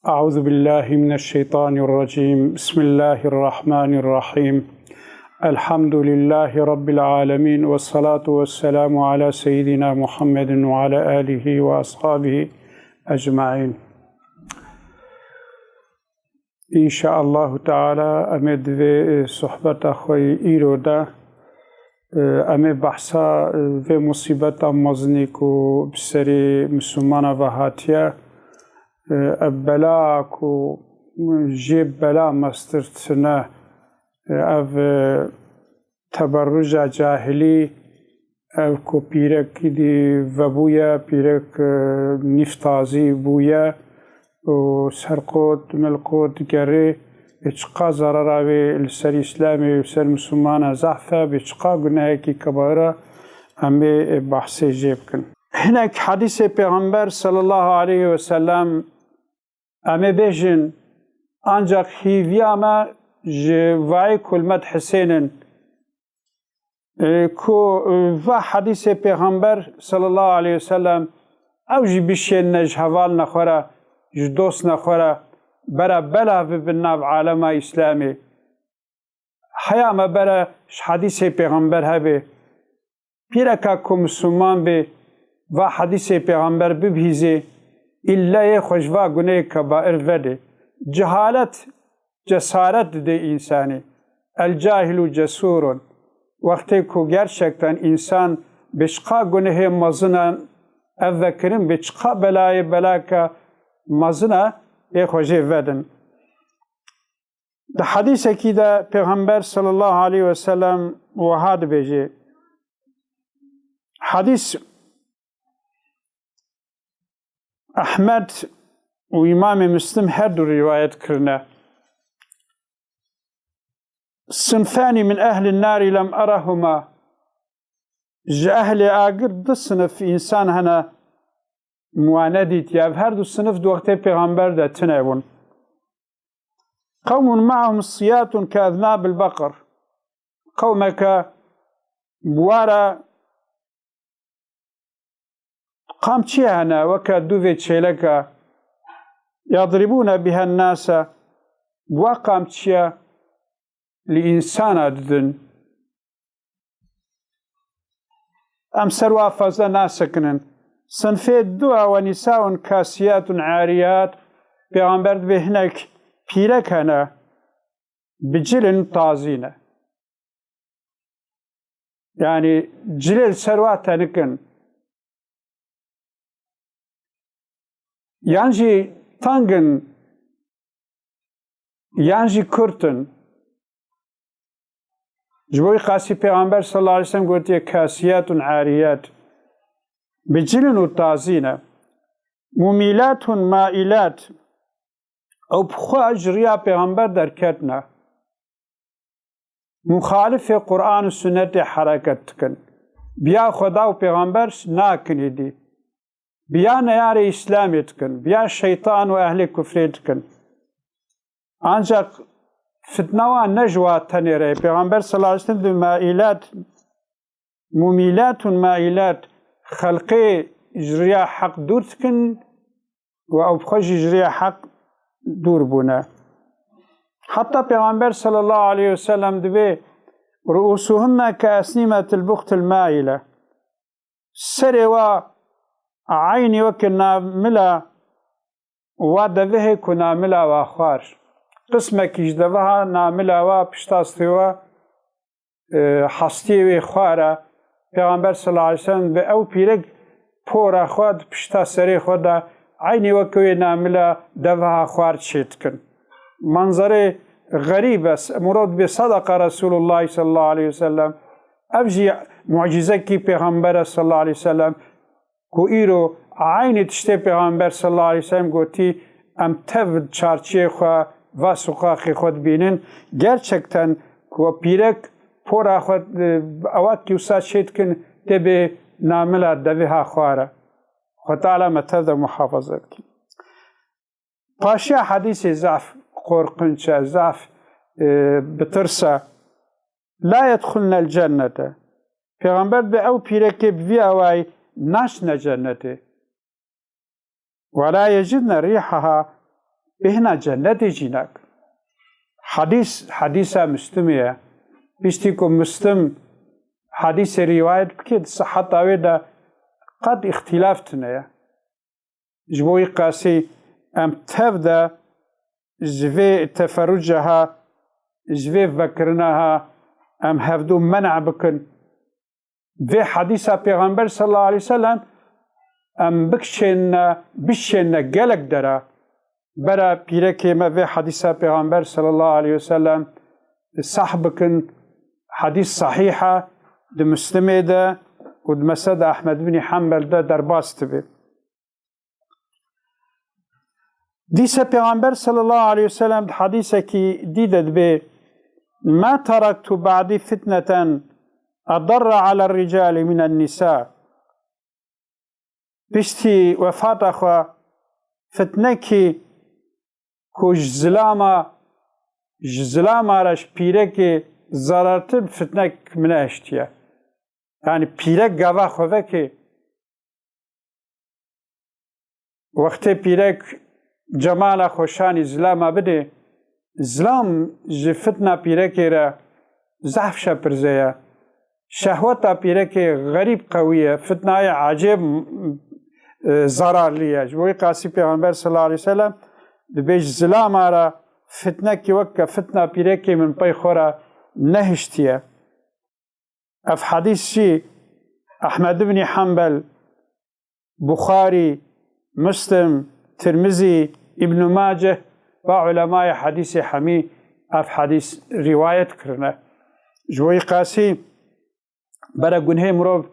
أعوذ بالله من الشيطان الرجيم. بسم الله الرحمن الرحيم. الحمد لله رب العالمين، والصلاة والسلام على سيدنا محمد وعلى آله وأصحابه أجمعين. إن شاء الله تعالى أمد في صحبة أخوي إيرودا أمد بحثا في مصيبة مزنيكو بسري مسلمان وهاتيا بلاكو جيب بلا مسترتنا اف تبرج جاهلي کو پیرک دی وبویا پیرک نفتازی بویا و سرقوت ملقوت گره بچقا ضرراوی السر اسلامی و سر مسلمان زعفه بچقا گناه کی کباره همه بحث جیب کن. هناك حديث پیغمبر صلى الله عليه وسلم أمي بيجن أنجاق هيفياما جواي كلمة حسين كو و حديث پیغمبر صلى الله عليه وسلم أو جي بشين نج هوال نخورا جدوس نخورا برا بلا بالناب عالم إسلامي حياما برا حديث پیغمبر هبه پیرکا کو مسلمان به و حدیث پیغمبر ببهیزه إلا خوشوا گناه کبائر وده جهالت جسارت ده انسانی الجاهل جسور وقتی که gerçekten insan بشقا گناه مزنا اذکرین بشقا بلای بلاکا مزنا خوشه ودن ده حدیث کی ده پیغمبر صلی الله علیه و سلم وحاد بیجه حدیث أحمد وإمام مسلم هردو رواية كرنا صنفان من أهل النار لم أرهما أهل آقر دو صنف إنسان هنا مواندي تياب هردو صنف دو وقت پیغمبر دا تناون قوم معهم صيات كأذناب البقر قومك بوارا قام هنا وكا دوفي تشيلكا يضربون بها الناس وقام لإنسان ددن أم سروا فزا ناسكنن صنفي الدعا ونساء كاسيات عاريات بيغمبر بهناك بيرك هنا بجل طازينة يعني جلل سروات نكن يانجي تانغن يانجي كورتن جبوي قاسي پیغمبر صلى الله عليه وسلم قلت كاسيات عاريات بجلن وطازينة مميلات مائلات او بخو اجريا پیغمبر در كتنا مخالف قرآن و سنت حركت كن بيا خدا و پیغمبر ناكن دي بيا نيار إسلامي تكن بيا شيطان وأهل كفر تكن أنجاق فتنوا نجوى تنيري پیغمبر صلى الله عليه وسلم مائلات مميلات مائلات خلقي إجريا حق دور تكن وأبخج إجريا حق دور بنا حتى پیغمبر صلى الله عليه وسلم دبي رؤوسهن كأسنمة البخت المائلة سروا عيني وكنا ملا ودفه كنا ملا واخوار قسمك يجدفها ناملا وبشتاستوا حستي وخوارا پیغمبر صلى الله عليه وسلم او بيرك پورا خود پشتا سري خود عيني وكوي ناملا دفها خوار تشيتكن منظر غريب مراد بصدق رسول الله صلى الله عليه وسلم ابجي معجزه كي پیغمبر صلى الله عليه وسلم کو ایرو عین تشته پیغمبر صلی الله علیه وسلم گویی ام تود چارچه خو و سوقاخ خود بینن gerçekten کو پیرک پورا خود اوات کیوسا شیتکن تبه ناملا دوها خواره خدالا متذ محافظت کی پاشا حدیث ضعف قرقنچ ضعف بترسا لا يدخلن الجنه پیغمبر به او پیرک بی اوای ناشنا جنته ولا يجدن ريحها بهنا جنت جینک حدیث مسلمیه بیشتی که مسلم حدیث روایت بکید صحت آوی دا قد اختلاف تنه جبوی قاسی ام تف دا جوی تفرجها جوی وکرنها ام هفدو منع بکن في حديث پیغمبر صلى الله عليه وسلم ام بشن گلک درا برا پیرکی ما في حديث پیغمبر صلى الله عليه وسلم صحبكن حديث صحيحة ده مسلمه ده و ده مسد احمد بن حنبل ده در باست به ديس پیغمبر صلى الله عليه وسلم حديثة كي ديدت به ما تركت بعد فتنة أضر على الرجال من النساء بشتي وفات أخوة فتنكي كو جزلاما رش بيركي زرارتب فتنك من اشتيا يعني بيرك قوا خوكي وقت بيرك جمال خوشاني زلاما بده زلام جي فتنة بيركي را ضعف شپرزيا شهوتا پیرک غریب قویه فتنه عجیب ضرر لیه جوی قاسی پیغمبر صلی الله علیه وسلم دبیج ظلام آرا فتنه کی وکا فتنه پیرک من پی خورا نهشتیه اف حدیث شی احمد بن حنبل بخاری مسلم ترمزی ابن ماجه و علماء حدیث حمی اف حدیث روایت کرنه جوی قاسی برا گناه مروف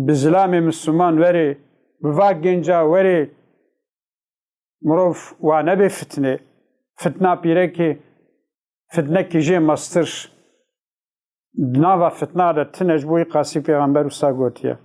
بزلام مسلمان وری بواق گنجا وری مروف وانا به فتنه پیره که فتنه که جه مسترش ناوا فتنه دا تنج بوی قاسی پیغمبر و ساگوتیه